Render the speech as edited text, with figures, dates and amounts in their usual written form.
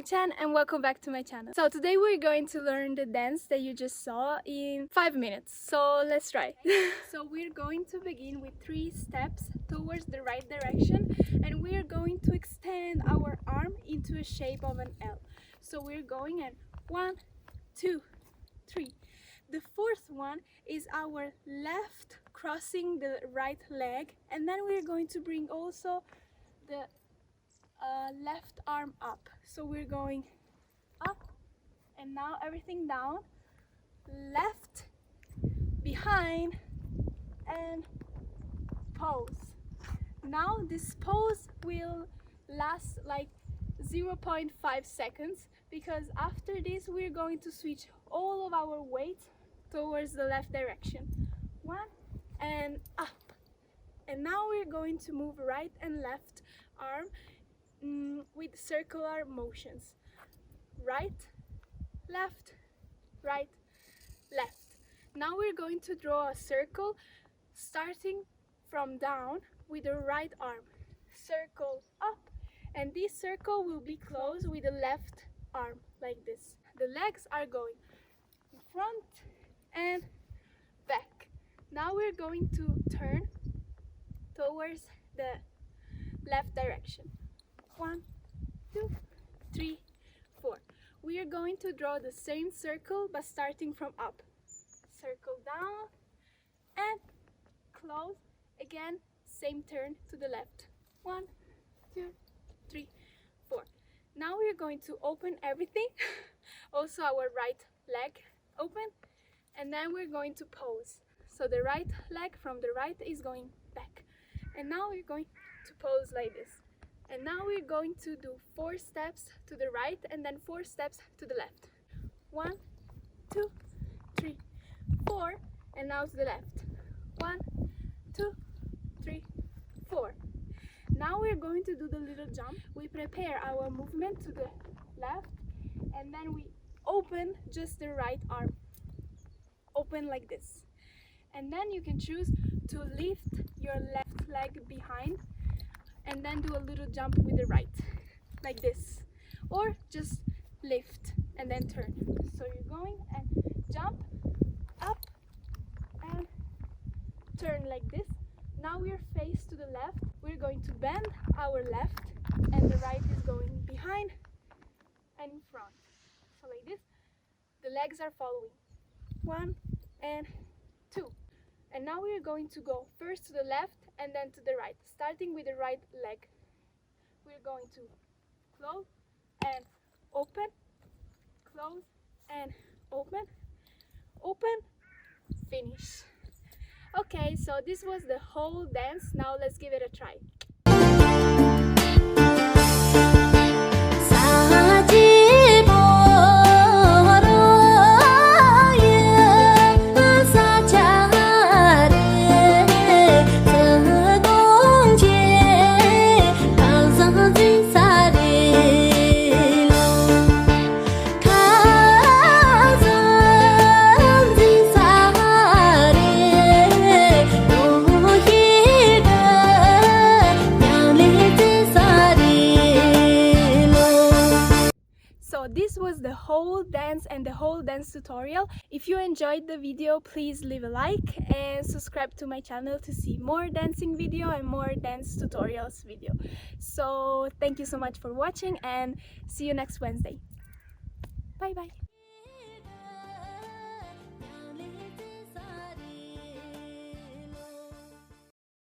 Chan and welcome back to my channel. So today we're going to learn the dance that you just saw in 5 minutes. So let's try. So we're going to begin with 3 steps towards the right direction and we're going to extend our arm into a shape of an L. So we're going in 1, 2, 3. The fourth one is our left crossing the right leg, and then we're going to bring also the left arm up. So we're going up and now everything down, left, behind, and pose. Now this pose will last like 0.5 seconds because after this we're going to switch all of our weight towards the left direction. 1 and up. And now we're going to move right and left arm with circular motions. Right, left, right, left. Now we're going to draw a circle starting from down with the right arm. Circle up, and this circle will be closed with the left arm like this. The legs are going in front and back. Now we're going to turn towards the left direction. 1, 2, 3, 4. We are going to draw the same circle but starting from up. Circle down and close. Again, same turn to the left. 1, 2, 3, 4. Now we are going to open everything, also our right leg open, and then we're going to pose. So the right leg from the right is going back. And now we're going to pose like this. And now we're going to do 4 steps to the right and then 4 steps to the left. 1, 2, 3, 4, and now to the left. 1, 2, 3, 4. Now we're going to do the little jump. We prepare our movement to the left and then we open just the right arm. Open like this. And then you can choose to lift your left leg behind and then do a little jump with the right, like this. Or just lift and then turn. So you're going and jump, up, and turn like this. Now we're face to the left. We're going to bend our left and the right is going behind and in front. So like this. The legs are following. 1 and 2. And now we are going to go first to the left and then to the right, starting with the right leg. We're going to close and open, close and open, open, finish. Okay, so this was the whole dance. Now let's give it a try. This was the whole dance and the whole dance tutorial. If you enjoyed the video, please leave a like and subscribe to my channel to see more dancing video and more dance tutorials video. So thank you so much for watching and see you next Wednesday. Bye bye.